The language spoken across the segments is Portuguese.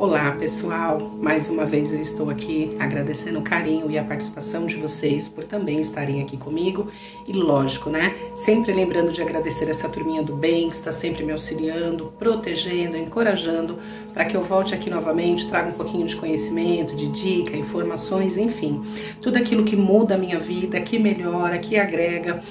Olá pessoal, mais uma vez eu estou aqui agradecendo o carinho e a participação de vocês por também estarem aqui comigo e lógico, né, sempre lembrando de agradecer essa turminha do bem que está sempre me auxiliando, protegendo, encorajando para que eu volte aqui novamente, traga um pouquinho de conhecimento, de dica, informações, enfim, tudo aquilo que muda a minha vida, que melhora, que agrega.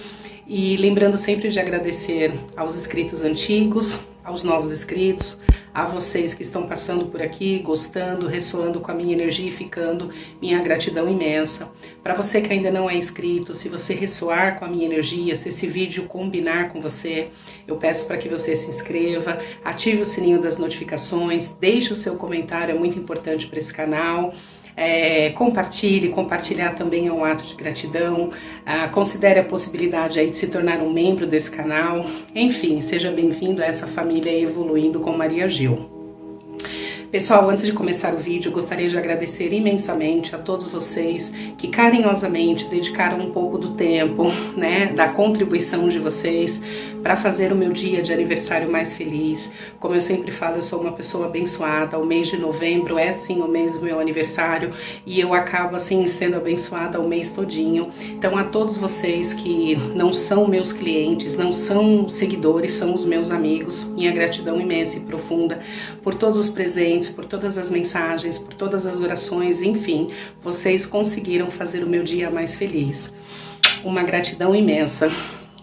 E lembrando sempre de agradecer aos inscritos antigos, aos novos inscritos, a vocês que estão passando por aqui, gostando, ressoando com a minha energia e ficando, minha gratidão imensa. Para você que ainda não é inscrito, se você ressoar com a minha energia, se esse vídeo combinar com você, eu peço para que você se inscreva, ative o sininho das notificações, deixe o seu comentário, é muito importante para esse canal. Compartilhar também é um ato de gratidão, considere a possibilidade aí de se tornar um membro desse canal, enfim, seja bem-vindo a essa família Evoluindo com Maria Gil. Pessoal, antes de começar o vídeo, eu gostaria de agradecer imensamente a todos vocês que carinhosamente dedicaram um pouco do tempo, né, da contribuição de vocês para fazer o meu dia de aniversário mais feliz. Como eu sempre falo, eu sou uma pessoa abençoada, o mês de novembro é sim o mês do meu aniversário e eu acabo assim sendo abençoada o mês todinho. Então a todos vocês que não são meus clientes, não são seguidores, são os meus amigos, minha gratidão imensa e profunda por todos os presentes, por todas as mensagens, por todas as orações, enfim, vocês conseguiram fazer o meu dia mais feliz. Uma gratidão imensa.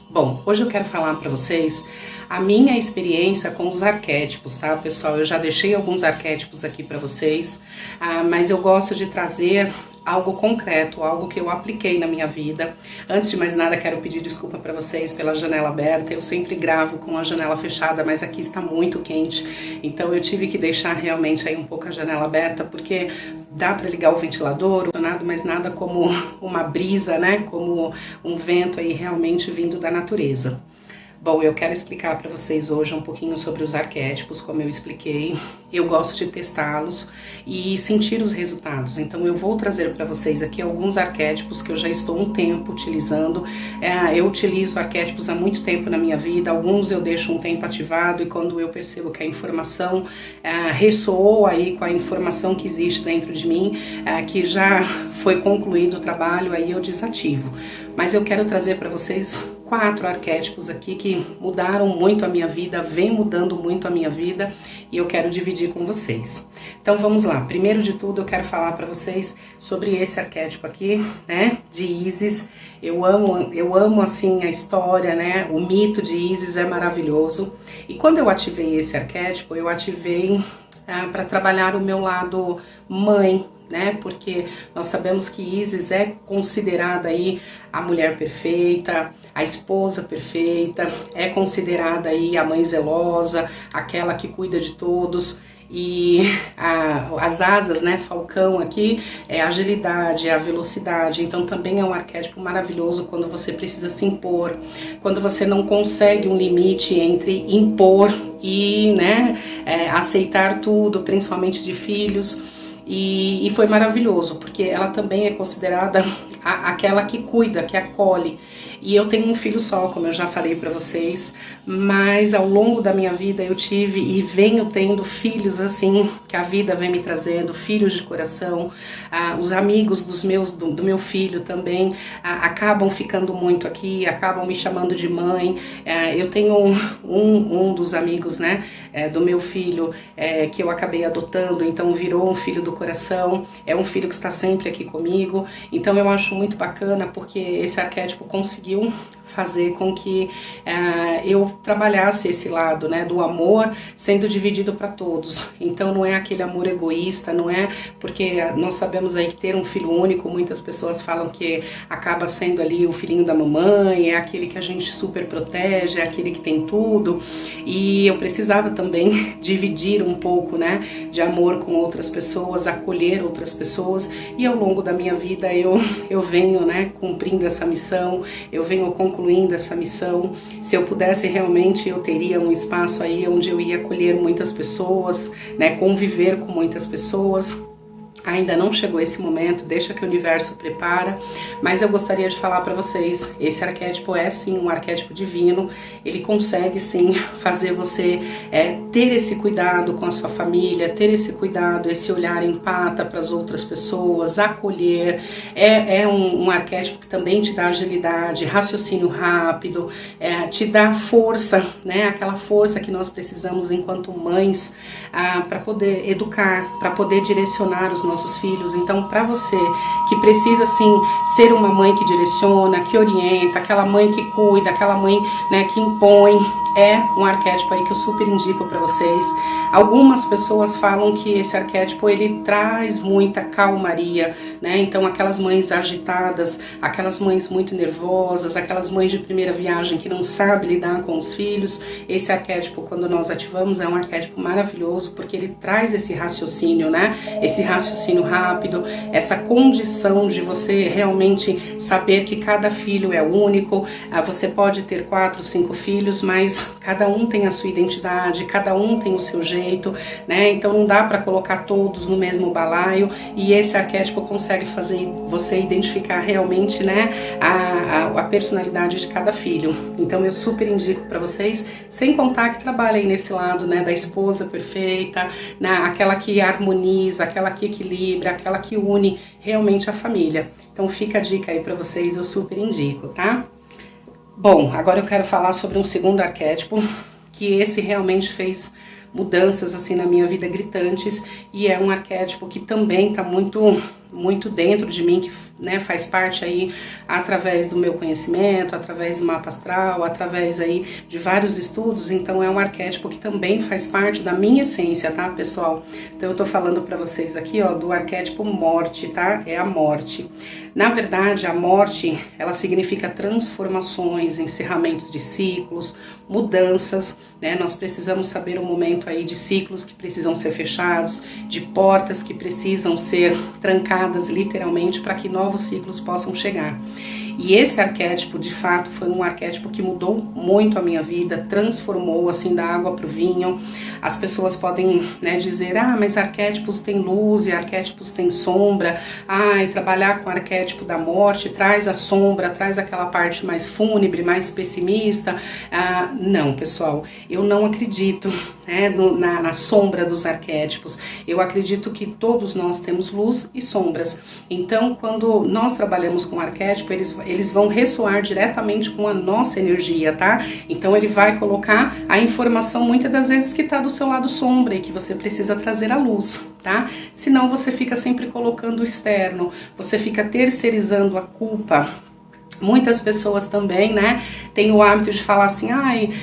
Bom, hoje eu quero falar para vocês a minha experiência com os arquétipos, tá, pessoal? Eu já deixei alguns arquétipos aqui para vocês, mas eu gosto de trazer algo concreto, algo que eu apliquei na minha vida. Antes de mais nada, quero pedir desculpa para vocês pela janela aberta. Eu sempre gravo com a janela fechada, mas aqui está muito quente, então eu tive que deixar realmente aí um pouco a janela aberta, porque dá para ligar o ventilador, mas nada como uma brisa, né? Como um vento aí realmente vindo da natureza. Bom, eu quero explicar para vocês hoje um pouquinho sobre os arquétipos, como eu expliquei. Eu gosto de testá-los e sentir os resultados. Então eu vou trazer para vocês aqui alguns arquétipos que eu já estou um tempo utilizando. Eu utilizo arquétipos há muito tempo na minha vida, alguns eu deixo um tempo ativado e quando eu percebo que a informação ressoou aí com a informação que existe dentro de mim, que já foi concluído o trabalho, aí eu desativo. Mas eu quero trazer para vocês 4 arquétipos aqui que mudaram muito a minha vida, vem mudando muito a minha vida e eu quero dividir com vocês. Então vamos lá, primeiro de tudo eu quero falar para vocês sobre esse arquétipo aqui, né, de Ísis. Eu amo assim a história, né, o mito de Ísis é maravilhoso. E quando eu ativei esse arquétipo, eu ativei para trabalhar o meu lado mãe, né? Porque nós sabemos que Ísis é considerada aí a mulher perfeita, a esposa perfeita, é considerada aí a mãe zelosa, aquela que cuida de todos. E as asas, né, falcão aqui, é a agilidade, é a velocidade, então também é um arquétipo maravilhoso quando você precisa se impor, quando você não consegue um limite entre impor e, né, aceitar tudo, principalmente de filhos. E foi maravilhoso, porque ela também é considerada aquela que cuida, que acolhe. E eu tenho um filho só, como eu já falei para vocês, mas ao longo da minha vida eu tive e venho tendo filhos assim, que a vida vem me trazendo, filhos de coração. Os amigos do meu filho também acabam ficando muito aqui, acabam me chamando de mãe. Eu tenho um dos amigos, né, do meu filho, que eu acabei adotando, então virou um filho do coração, é um filho que está sempre aqui comigo. Então eu acho muito bacana porque esse arquétipo conseguiu fazer com que eu trabalhasse esse lado, né, do amor sendo dividido para todos. Então não é aquele amor egoísta, não é porque nós sabemos aí que ter um filho único, muitas pessoas falam que acaba sendo ali o filhinho da mamãe, é aquele que a gente super protege, é aquele que tem tudo. E eu precisava também dividir um pouco, né, de amor com outras pessoas, acolher outras pessoas, e ao longo da minha vida eu venho, né, cumprindo essa missão, eu venho concluindo essa missão. Se eu pudesse realmente, eu teria um espaço aí onde eu ia acolher muitas pessoas, né, conviver com muitas pessoas. Ainda não chegou esse momento, deixa que o universo prepara, mas eu gostaria de falar para vocês, esse arquétipo é sim um arquétipo divino, ele consegue sim fazer você ter esse cuidado com a sua família, ter esse cuidado, esse olhar empata para as outras pessoas, acolher, é um arquétipo que também te dá agilidade, raciocínio rápido, te dá força, né? Aquela força que nós precisamos enquanto mães para poder educar, para poder direcionar os nossos filhos. Então, para você que precisa assim ser uma mãe que direciona, que orienta, aquela mãe que cuida, aquela mãe, né, que impõe, é um arquétipo aí que eu super indico para vocês. Algumas pessoas falam que esse arquétipo ele traz muita calmaria, né? Então aquelas mães agitadas, aquelas mães muito nervosas, aquelas mães de primeira viagem que não sabem lidar com os filhos, esse arquétipo quando nós ativamos é um arquétipo maravilhoso porque ele traz esse raciocínio, né? Esse raciocínio rápido, essa condição de você realmente saber que cada filho é único. Você pode ter 4, 5 filhos, mas cada um tem a sua identidade, cada um tem o seu jeito, né? Então não dá para colocar todos no mesmo balaio, e esse arquétipo consegue fazer você identificar realmente, né, a personalidade de cada filho. Então eu super indico para vocês, sem contar que trabalha aí nesse lado, né, da esposa perfeita, né, aquela que harmoniza, aquela que equilibra, aquela que une realmente a família. Então fica a dica aí para vocês, eu super indico, tá? Bom, agora eu quero falar sobre um segundo arquétipo, que esse realmente fez mudanças assim na minha vida gritantes, e é um arquétipo que também está muito dentro de mim, que, né, faz parte aí através do meu conhecimento, através do mapa astral, através aí de vários estudos. Então é um arquétipo que também faz parte da minha essência, tá, pessoal? Então eu tô falando para vocês aqui, ó, do arquétipo morte, tá? É a morte. Na verdade, a morte, ela significa transformações, encerramentos de ciclos, mudanças, né? Nós precisamos saber o momento aí de ciclos que precisam ser fechados, de portas que precisam ser trancadas literalmente para que novos ciclos possam chegar. E esse arquétipo, de fato, foi um arquétipo que mudou muito a minha vida, transformou assim da água para o vinho. As pessoas podem, né, dizer, mas arquétipos têm luz e arquétipos têm sombra. E trabalhar com o arquétipo da morte traz a sombra, traz aquela parte mais fúnebre, mais pessimista. Não, pessoal, eu não acredito, né, na sombra dos arquétipos. Eu acredito que todos nós temos luz e sombras. Então, quando nós trabalhamos com o arquétipo, eles vão ressoar diretamente com a nossa energia, tá? Então ele vai colocar a informação muitas das vezes que está do seu lado sombra e que você precisa trazer à luz, tá? Senão você fica sempre colocando o externo, você fica terceirizando a culpa. Muitas pessoas também, né, têm o hábito de falar assim,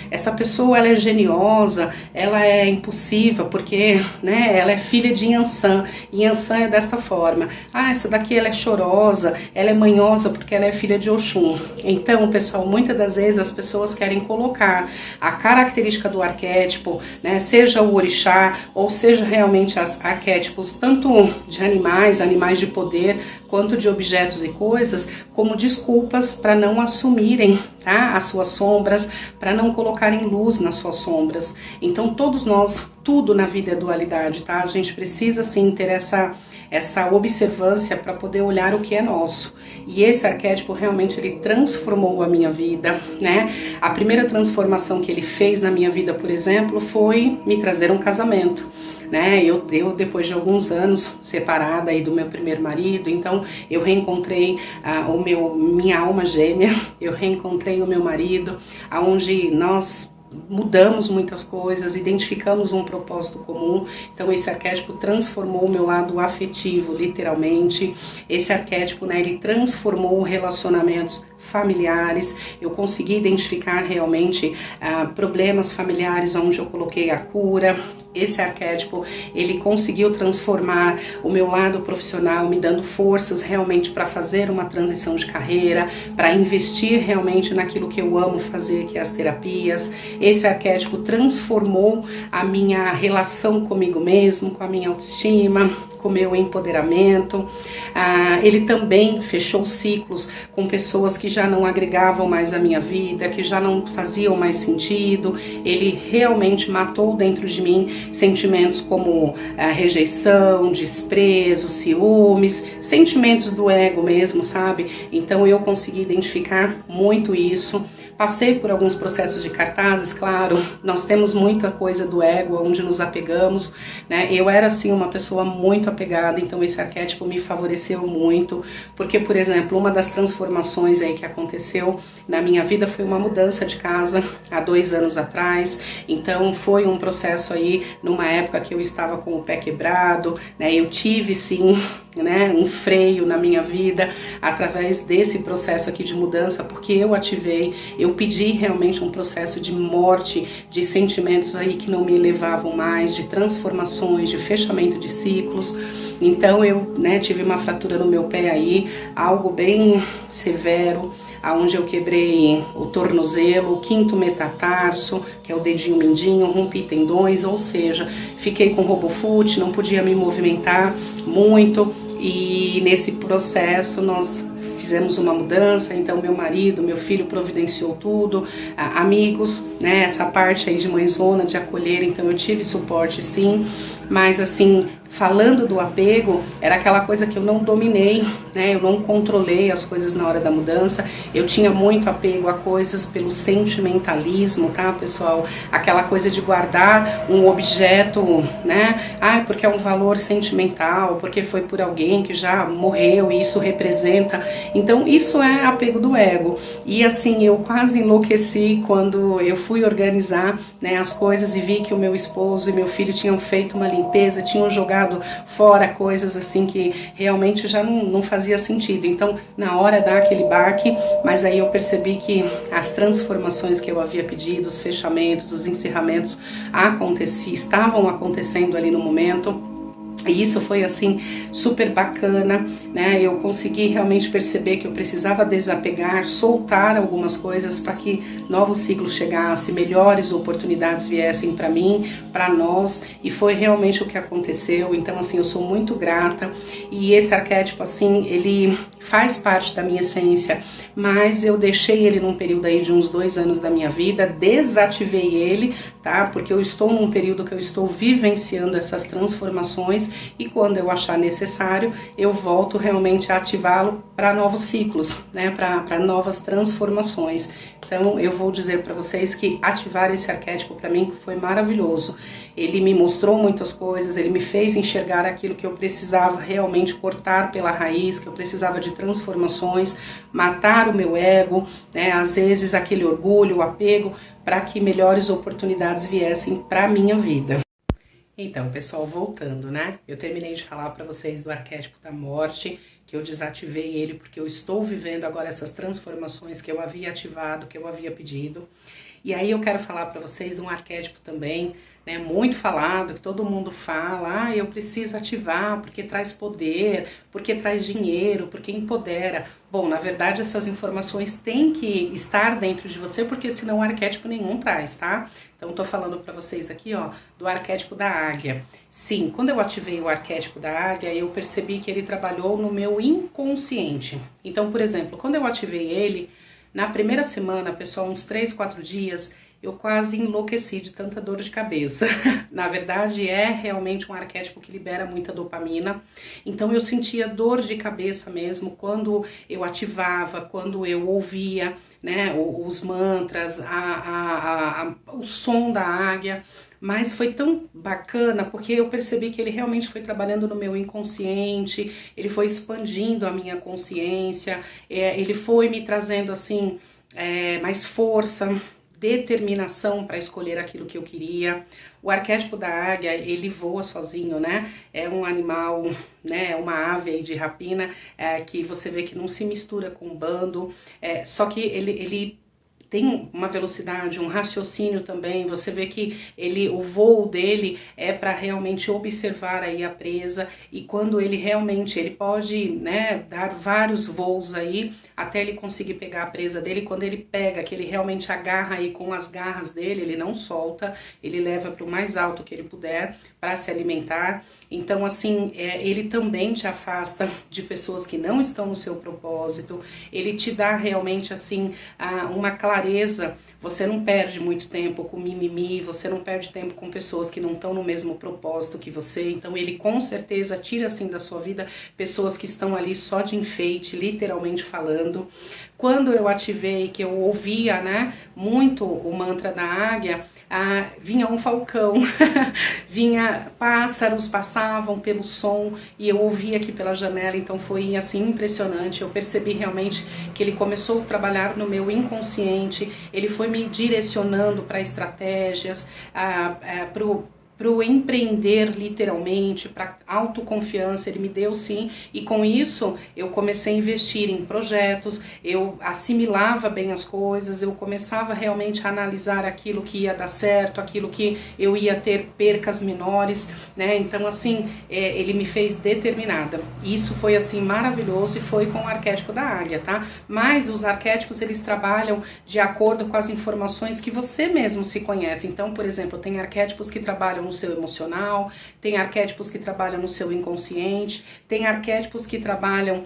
essa pessoa ela é geniosa, ela é impulsiva, porque, né, ela é filha de Yansan, e Yansan é desta forma. Essa daqui ela é chorosa, ela é manhosa porque ela é filha de Oxum. Então, pessoal, muitas das vezes as pessoas querem colocar a característica do arquétipo, né, seja o orixá, ou seja realmente os arquétipos, tanto de animais de poder, quanto de objetos e coisas, como desculpas para não assumirem, tá, as suas sombras, para não colocarem luz nas suas sombras. Então todos nós, tudo na vida é dualidade, tá? A gente precisa sim ter essa observância para poder olhar o que é nosso. E esse arquétipo realmente ele transformou a minha vida, né? A primeira transformação que ele fez na minha vida, por exemplo, foi me trazer um casamento. Né? Eu depois de alguns anos separada aí do meu primeiro marido, então eu reencontrei minha alma gêmea, eu reencontrei o meu marido, aonde nós mudamos muitas coisas, identificamos um propósito comum. Então esse arquétipo transformou o meu lado afetivo, literalmente. Esse arquétipo, né, ele transformou relacionamentos familiares. Eu consegui identificar realmente problemas familiares onde eu coloquei a cura. Esse arquétipo, ele conseguiu transformar o meu lado profissional, me dando forças realmente para fazer uma transição de carreira, para investir realmente naquilo que eu amo fazer, que é as terapias. Esse arquétipo transformou a minha relação comigo mesmo, com a minha autoestima, para o meu empoderamento. Ele também fechou ciclos com pessoas que já não agregavam mais a minha vida, que já não faziam mais sentido. Ele realmente matou dentro de mim sentimentos como rejeição, desprezo, ciúmes, sentimentos do ego mesmo, sabe? Então eu consegui identificar muito isso. Passei por alguns processos de cartazes, claro, nós temos muita coisa do ego, onde nos apegamos, né? Eu era, assim, uma pessoa muito apegada, então esse arquétipo me favoreceu muito, porque, por exemplo, uma das transformações aí que aconteceu na minha vida foi uma mudança de casa há 2 anos atrás, então foi um processo aí, numa época que eu estava com o pé quebrado, né? Eu tive, sim, né, um freio na minha vida através desse processo aqui de mudança, porque eu ativei, eu pedi realmente um processo de morte, de sentimentos aí que não me levavam mais, de transformações, de fechamento de ciclos. Então eu, né, tive uma fratura no meu pé aí, algo bem severo, aonde eu quebrei o tornozelo, o 5º metatarso, que é o dedinho mindinho, rompi tendões, ou seja, fiquei com robofoot, não podia me movimentar muito, e nesse processo nós fizemos uma mudança, então meu marido, meu filho providenciou tudo, amigos, né, essa parte aí de mãezona, de acolher, então eu tive suporte sim, mas assim, falando do apego, era aquela coisa que eu não dominei, né? Eu não controlei as coisas na hora da mudança. Eu tinha muito apego a coisas pelo sentimentalismo, tá, pessoal? Aquela coisa de guardar um objeto, né? Porque é um valor sentimental, porque foi por alguém que já morreu e isso representa. Então, isso é apego do ego. E assim, eu quase enlouqueci quando eu fui organizar, né, as coisas e vi que o meu esposo e meu filho tinham feito uma limpeza, tinham jogado fora coisas assim que realmente já não fazia sentido. Então, na hora dá aquele baque, mas aí eu percebi que as transformações que eu havia pedido, os fechamentos, os encerramentos estavam acontecendo ali no momento. E isso foi assim super bacana, né? Eu consegui realmente perceber que eu precisava desapegar, soltar algumas coisas para que novos ciclos chegassem, melhores oportunidades viessem para mim, para nós, e foi realmente o que aconteceu. Então assim, eu sou muito grata, e esse arquétipo assim, ele faz parte da minha essência, mas eu deixei ele num período aí de uns 2 anos da minha vida, desativei ele, tá? Porque eu estou num período que eu estou vivenciando essas transformações, e quando eu achar necessário, eu volto realmente a ativá-lo para novos ciclos, né? Para novas transformações. Então eu vou dizer para vocês que ativar esse arquétipo para mim foi maravilhoso. Ele me mostrou muitas coisas, ele me fez enxergar aquilo que eu precisava realmente cortar pela raiz, que eu precisava de transformações, matar o meu ego, né? Às vezes aquele orgulho, o apego, para que melhores oportunidades viessem para a minha vida. Então, pessoal, voltando, né? Eu terminei de falar para vocês do arquétipo da morte, que eu desativei ele porque eu estou vivendo agora essas transformações que eu havia ativado, que eu havia pedido. E aí eu quero falar para vocês de um arquétipo também, né, muito falado, que todo mundo fala, eu preciso ativar porque traz poder, porque traz dinheiro, porque empodera. Bom, na verdade essas informações têm que estar dentro de você, porque senão arquétipo nenhum traz, tá? Então tô falando para vocês aqui, ó, do arquétipo da águia. Sim, quando eu ativei o arquétipo da águia, eu percebi que ele trabalhou no meu inconsciente. Então, por exemplo, quando eu ativei ele, na primeira semana, pessoal, uns 3, 4 dias, eu quase enlouqueci de tanta dor de cabeça. Na verdade, é realmente um arquétipo que libera muita dopamina. Então, eu sentia dor de cabeça mesmo quando eu ativava, quando eu ouvia, né, os mantras, o som da águia. Mas foi tão bacana porque eu percebi que ele realmente foi trabalhando no meu inconsciente, ele foi expandindo a minha consciência, ele foi me trazendo assim mais força, determinação para escolher aquilo que eu queria. O arquétipo da águia, ele voa sozinho, né? É um animal, né? Uma ave aí de rapina, que você vê que não se mistura com um bando, só que ele tem uma velocidade, um raciocínio também. Você vê que o voo dele é para realmente observar aí a presa, e quando ele pode, né, dar vários voos aí até ele conseguir pegar a presa dele. Quando ele pega, que ele realmente agarra aí com as garras dele, ele não solta, ele leva para o mais alto que ele puder para se alimentar. Então, assim, ele também te afasta de pessoas que não estão no seu propósito, ele te dá realmente, assim, uma clareza. Você não perde muito tempo com mimimi, você não perde tempo com pessoas que não estão no mesmo propósito que você. Então ele com certeza tira assim da sua vida pessoas que estão ali só de enfeite, literalmente falando. Quando eu ativei, que eu ouvia, né, muito o mantra da águia, vinha um falcão, vinha pássaros, passavam pelo som e eu ouvia aqui pela janela. Então foi assim impressionante. Eu percebi realmente que ele começou a trabalhar no meu inconsciente, ele foi me direcionando para estratégias, para o empreender literalmente, para autoconfiança. Ele me deu sim, e com isso eu comecei a investir em projetos, eu assimilava bem as coisas, eu começava realmente a analisar aquilo que ia dar certo, aquilo que eu ia ter percas menores, né? Então assim, ele me fez determinada, e isso foi assim maravilhoso, e foi com o arquétipo da águia, tá? Mas os arquétipos, eles trabalham de acordo com as informações que você mesmo se conhece. Então, por exemplo, tem arquétipos que trabalham no seu emocional, tem arquétipos que trabalham no seu inconsciente, tem arquétipos que trabalham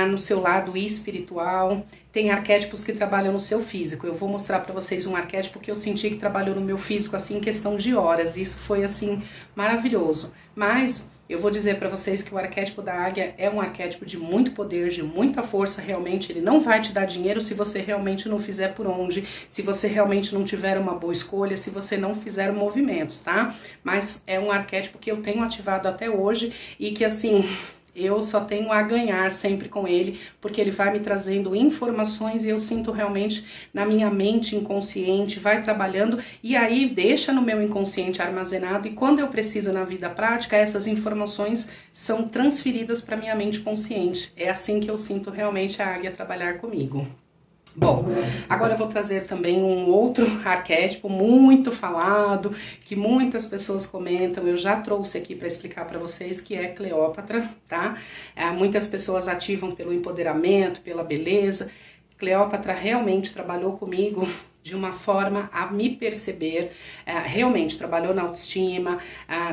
no seu lado espiritual, tem arquétipos que trabalham no seu físico. Eu vou mostrar para vocês um arquétipo que eu senti que trabalhou no meu físico assim em questão de horas. Isso foi assim maravilhoso. Mas eu vou dizer para vocês que o arquétipo da águia é um arquétipo de muito poder, de muita força. Realmente ele não vai te dar dinheiro se você realmente não fizer por onde, se você realmente não tiver uma boa escolha, se você não fizer movimentos, tá? Mas é um arquétipo que eu tenho ativado até hoje e que assim, eu só tenho a ganhar sempre com ele, porque ele vai me trazendo informações e eu sinto realmente na minha mente inconsciente, vai trabalhando e aí deixa no meu inconsciente armazenado, e quando eu preciso na vida prática, essas informações são transferidas para minha mente consciente. É assim que eu sinto realmente a águia trabalhar comigo. Bom, agora eu vou trazer também um outro arquétipo muito falado, que muitas pessoas comentam, eu já trouxe aqui para explicar para vocês, que é Cleópatra, tá? Muitas pessoas ativam pelo empoderamento, pela beleza. Cleópatra realmente trabalhou comigo de uma forma a me perceber, realmente trabalhou na autoestima,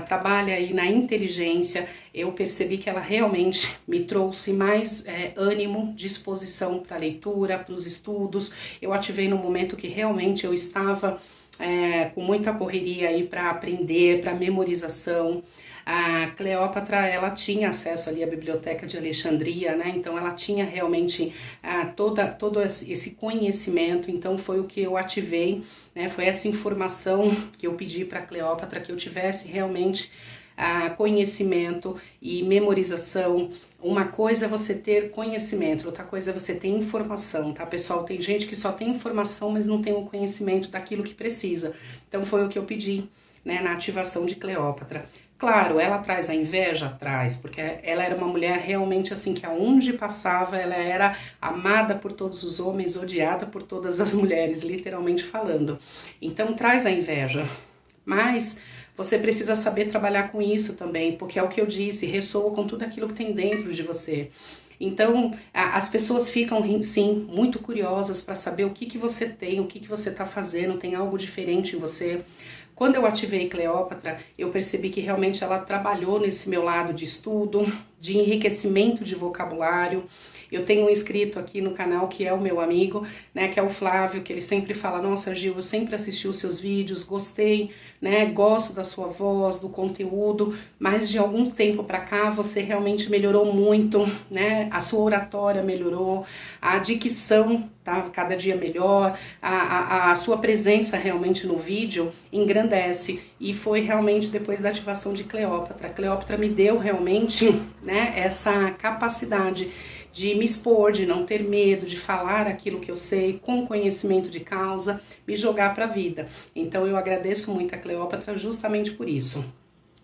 trabalha aí na inteligência. Eu percebi que ela realmente me trouxe mais ânimo, disposição para a leitura, para os estudos. Eu ativei no momento que realmente eu estava com muita correria aí para aprender, para memorização. A Cleópatra, ela tinha acesso ali à biblioteca de Alexandria, né? Então ela tinha realmente todo esse conhecimento. Então foi o que eu ativei, né? Foi essa informação que eu pedi para Cleópatra, que eu tivesse realmente conhecimento e memorização. Uma coisa é você ter conhecimento, outra coisa é você ter informação, tá, pessoal? Tem gente que só tem informação, mas não tem o conhecimento daquilo que precisa. Então foi o que eu pedi, né, na ativação de Cleópatra. Claro, ela traz a inveja atrás, porque ela era uma mulher realmente assim, que aonde passava, ela era amada por todos os homens, odiada por todas as mulheres, literalmente falando. Então traz a inveja, mas você precisa saber trabalhar com isso também, porque é o que eu disse, ressoa com tudo aquilo que tem dentro de você. Então, as pessoas ficam, sim, muito curiosas para saber o que você tem, o que você está fazendo, tem algo diferente em você. Quando eu ativei Cleópatra, eu percebi que realmente ela trabalhou nesse meu lado de estudo, de enriquecimento de vocabulário. Eu tenho um inscrito aqui no canal que é o meu amigo, né, que é o Flávio, que ele sempre fala: nossa, Gil, eu sempre assisti os seus vídeos, gostei, né, gosto da sua voz, do conteúdo, mas de algum tempo pra cá você realmente melhorou muito, né, a sua oratória melhorou, a dicção tá cada dia melhor, a sua presença realmente no vídeo engrandece. E foi realmente depois da ativação de Cleópatra. Cleópatra me deu realmente, né, essa capacidade de me expor, de não ter medo, de falar aquilo que eu sei, com conhecimento de causa, me jogar para a vida. Então eu agradeço muito a Cleópatra justamente por isso.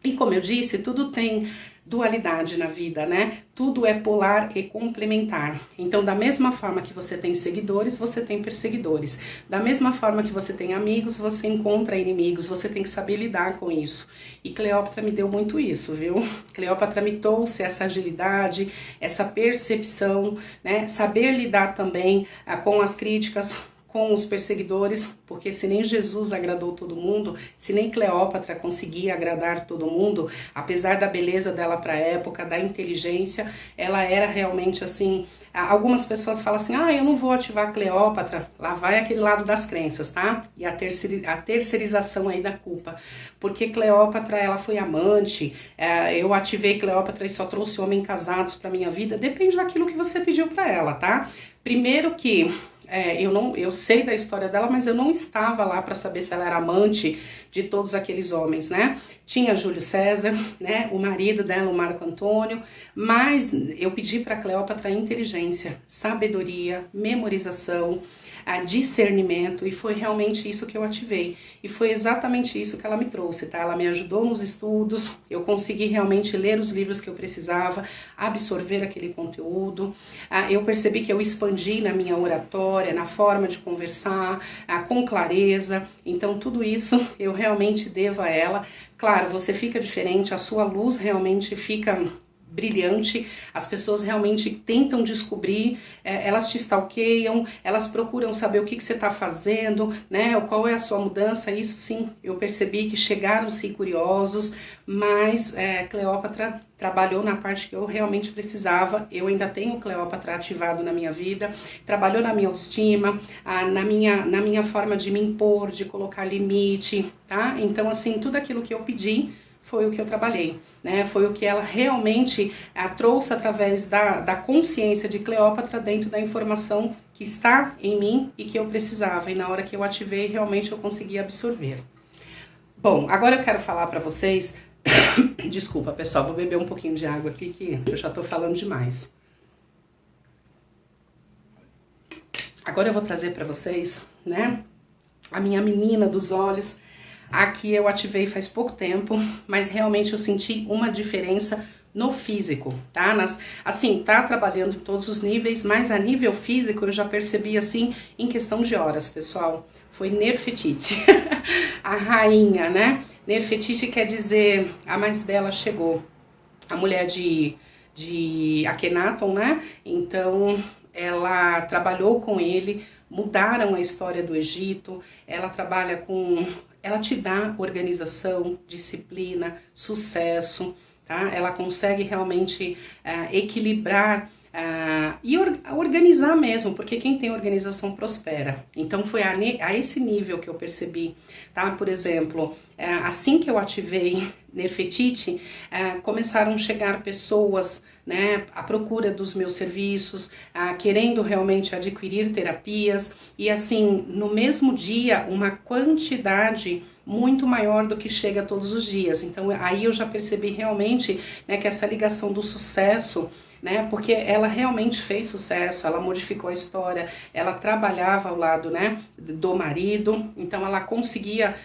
E como eu disse, tudo tem dualidade na vida, né? Tudo é polar e complementar. Então, da mesma forma que você tem seguidores, você tem perseguidores. Da mesma forma que você tem amigos, você encontra inimigos. Você tem que saber lidar com isso. E Cleópatra me deu muito isso, viu? Cleópatra me trouxe essa agilidade, essa percepção, né? Saber lidar também com as críticas, com os perseguidores, porque se nem Jesus agradou todo mundo, se nem Cleópatra conseguia agradar todo mundo, apesar da beleza dela para a época, da inteligência, ela era realmente assim. Algumas pessoas falam assim, eu não vou ativar Cleópatra, lá vai aquele lado das crenças, tá? E a terceirização aí da culpa, porque Cleópatra, ela foi amante, eu ativei Cleópatra e só trouxe homens casados para minha vida, depende daquilo que você pediu para ela, tá? Primeiro que eu sei da história dela, mas eu não estava lá para saber se ela era amante de todos aqueles homens, né? Tinha Júlio César, né? O marido dela, o Marco Antônio, mas eu pedi para Cleópatra inteligência, sabedoria, memorização, discernimento, e foi realmente isso que eu ativei. E foi exatamente isso que ela me trouxe, tá? Ela me ajudou nos estudos, eu consegui realmente ler os livros que eu precisava, absorver aquele conteúdo. Eu percebi que eu expandi na minha oratória, na forma de conversar, com clareza. Então, tudo isso eu realmente devo a ela. Claro, você fica diferente, a sua luz realmente fica brilhante, as pessoas realmente tentam descobrir, elas te stalkeiam, elas procuram saber o que você está fazendo, né, qual é a sua mudança. Isso sim, eu percebi que chegaram-se curiosos, mas Cleópatra trabalhou na parte que eu realmente precisava. Eu ainda tenho Cleópatra ativado na minha vida, trabalhou na minha autoestima, na minha forma de me impor, de colocar limite, tá? Então assim, tudo aquilo que eu pedi foi o que eu trabalhei, né? Foi o que ela realmente trouxe através da consciência de Cleópatra dentro da informação que está em mim e que eu precisava. E na hora que eu ativei, realmente eu consegui absorver. Bom, agora eu quero falar para vocês... Desculpa, pessoal, vou beber um pouquinho de água aqui que eu já tô falando demais. Agora eu vou trazer para vocês, né, a minha menina dos olhos. Aqui eu ativei faz pouco tempo, mas realmente eu senti uma diferença no físico, tá? Assim, tá trabalhando em todos os níveis, mas a nível físico eu já percebi assim em questão de horas, pessoal. Foi Nerfetiti, a rainha, né? Nerfetiti quer dizer a mais bela chegou, a mulher de Akhenaton, né? Então ela trabalhou com ele, mudaram a história do Egito, ela trabalha com... Ela te dá organização, disciplina, sucesso, tá? Ela consegue realmente equilibrar e organizar mesmo, porque quem tem organização prospera. Então foi a esse nível que eu percebi, tá? Por exemplo, assim que eu ativei Nerfetiti, começaram a chegar pessoas, né, à procura dos meus serviços, querendo realmente adquirir terapias, e assim, no mesmo dia, uma quantidade muito maior do que chega todos os dias. Então aí eu já percebi realmente, né, que essa ligação do sucesso, né, porque ela realmente fez sucesso, ela modificou a história, ela trabalhava ao lado, né, do marido, então ela conseguia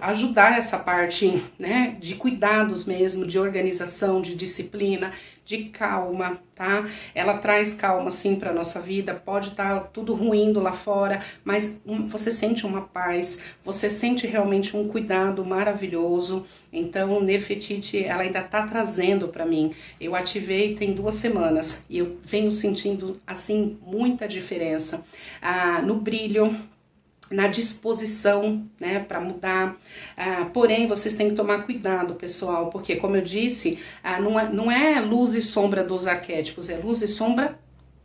ajudar essa parte, né, de cuidados mesmo, de organização, de disciplina, de calma, tá? Ela traz calma sim para nossa vida, pode estar tudo ruindo lá fora, mas você sente uma paz, você sente realmente um cuidado maravilhoso. Então, Nerfetiti, ela ainda tá trazendo para mim. Eu ativei tem 2 semanas e eu venho sentindo assim muita diferença no brilho, na disposição, né, para mudar. Porém, vocês têm que tomar cuidado, pessoal, porque, como eu disse, não é luz e sombra dos arquétipos, é luz e sombra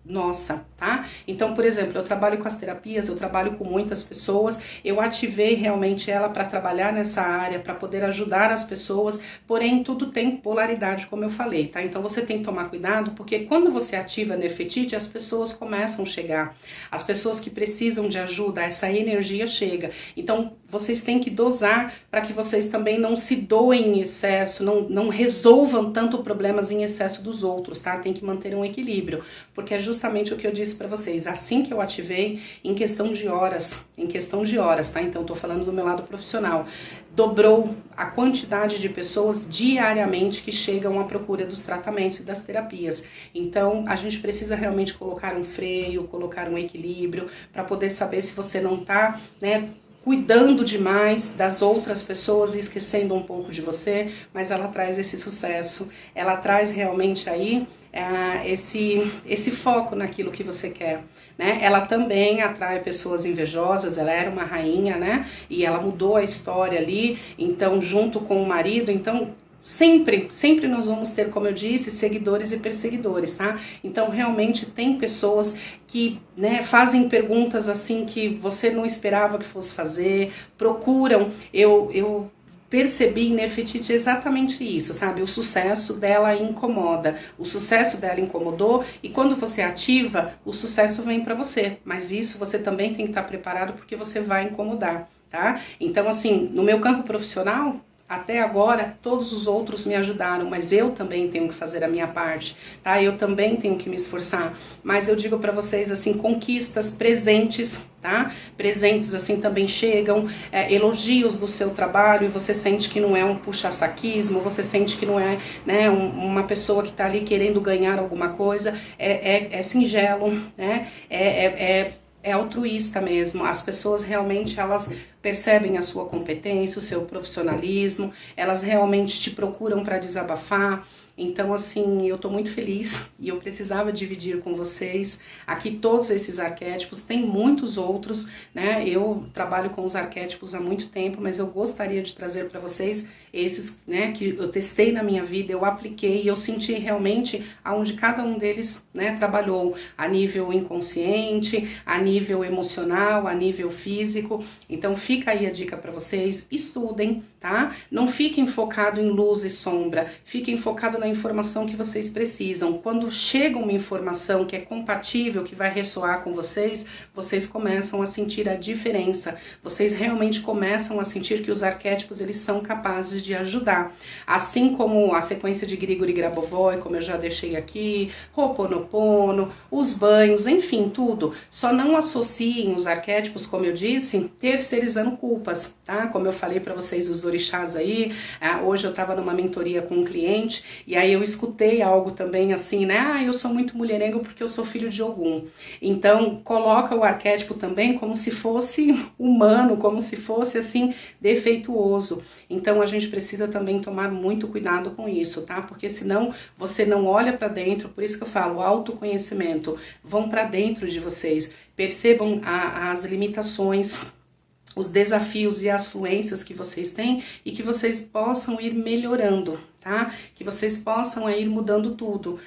nossa, tá? Então, por exemplo, eu trabalho com as terapias, eu trabalho com muitas pessoas, eu ativei realmente ela para trabalhar nessa área, para poder ajudar as pessoas, porém tudo tem polaridade, como eu falei, tá? Então você tem que tomar cuidado, porque quando você ativa Nerfetiti, as pessoas começam a chegar, as pessoas que precisam de ajuda, essa energia chega. Então vocês têm que dosar para que vocês também não se doem em excesso, não resolvam tanto problemas em excesso dos outros, tá? Tem que manter um equilíbrio, porque é justamente justamente o que eu disse para vocês. Assim que eu ativei, em questão de horas, tá? Então eu tô falando do meu lado profissional. Dobrou a quantidade de pessoas diariamente que chegam à procura dos tratamentos e das terapias. Então a gente precisa realmente colocar um freio, colocar um equilíbrio para poder saber se você não tá, né, cuidando demais das outras pessoas e esquecendo um pouco de você, mas ela traz esse sucesso, ela traz realmente aí esse foco naquilo que você quer, né? Ela também atrai pessoas invejosas, ela era uma rainha, né? E ela mudou a história ali, então junto com o marido, então sempre nós vamos ter, como eu disse, seguidores e perseguidores, tá? Então realmente tem pessoas que, né, fazem perguntas assim que você não esperava que fosse fazer, procuram, eu percebi em Nefertiti exatamente isso, sabe? O sucesso dela incomoda, o sucesso dela incomodou e quando você ativa, o sucesso vem pra você, mas isso você também tem que estar preparado porque você vai incomodar, tá? Então assim, no meu campo profissional, até agora, todos os outros me ajudaram, mas eu também tenho que fazer a minha parte, tá? Eu também tenho que me esforçar. Mas eu digo pra vocês, assim, conquistas presentes, tá? Presentes, assim, também chegam, elogios do seu trabalho, e você sente que não é um puxa-saquismo, você sente que não é, né, uma pessoa que tá ali querendo ganhar alguma coisa, é singelo, né? É altruísta mesmo, as pessoas realmente elas percebem a sua competência, o seu profissionalismo, elas realmente te procuram para desabafar. Então assim, eu tô muito feliz e eu precisava dividir com vocês aqui todos esses arquétipos, tem muitos outros, né? Eu trabalho com os arquétipos há muito tempo, mas eu gostaria de trazer para vocês esses, né, que eu testei na minha vida, eu apliquei e eu senti realmente aonde cada um deles, né, trabalhou a nível inconsciente, a nível emocional, a nível físico. Então fica aí a dica para vocês, estudem, tá? Não fiquem focados em luz e sombra, fiquem focados na informação que vocês precisam. Quando chega uma informação que é compatível, que vai ressoar com vocês, vocês começam a sentir a diferença, vocês realmente começam a sentir que os arquétipos eles são capazes de ajudar. Assim como a sequência de Grigori Grabovoi, como eu já deixei aqui, Ho'oponopono, os banhos, enfim, tudo. Só não associem os arquétipos, como eu disse, terceirizando culpas, tá? Como eu falei para vocês, os orixás aí, hoje eu tava numa mentoria com um cliente, e aí eu escutei algo também assim, né? Eu sou muito mulherengo porque eu sou filho de Ogum. Então, coloca o arquétipo também como se fosse humano, como se fosse assim, defeituoso. Então a gente precisa também tomar muito cuidado com isso, tá? Porque senão você não olha para dentro, por isso que eu falo, autoconhecimento, vão para dentro de vocês, percebam as limitações, os desafios e as fluências que vocês têm e que vocês possam ir melhorando, tá? Que vocês possam ir mudando tudo.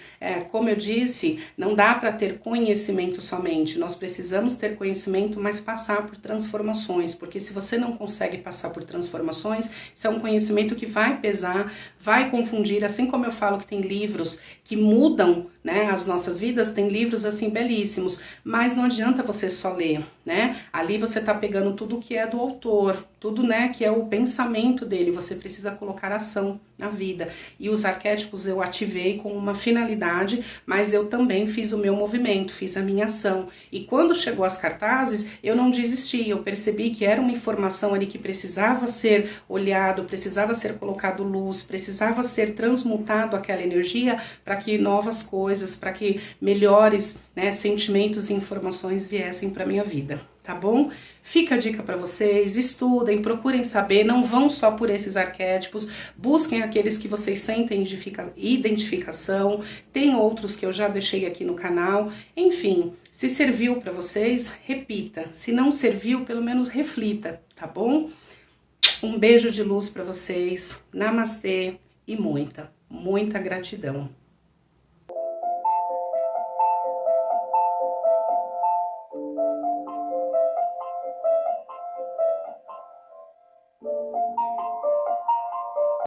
Como eu disse, não dá para ter conhecimento somente, nós precisamos ter conhecimento, mas passar por transformações, porque se você não consegue passar por transformações, isso é um conhecimento que vai pesar, vai confundir, assim como eu falo que tem livros que mudam, né, as nossas vidas, tem livros assim belíssimos, mas não adianta você só ler, né? Ali você tá pegando tudo que é do autor, tudo, né, que é o pensamento dele, você precisa colocar ação na vida. E os arquétipos eu ativei com uma finalidade, mas eu também fiz o meu movimento, fiz a minha ação. E quando chegou as cartazes, eu não desisti, eu percebi que era uma informação ali que precisava ser olhado, precisava ser colocado luz, precisava ser transmutado aquela energia para que novas coisas, para que melhores, né, sentimentos e informações viessem para minha vida. Tá bom? Fica a dica para vocês, estudem, procurem saber, não vão só por esses arquétipos, busquem aqueles que vocês sentem identificação, tem outros que eu já deixei aqui no canal, enfim, se serviu para vocês, repita, se não serviu, pelo menos reflita, tá bom? Um beijo de luz para vocês, namastê e muita gratidão.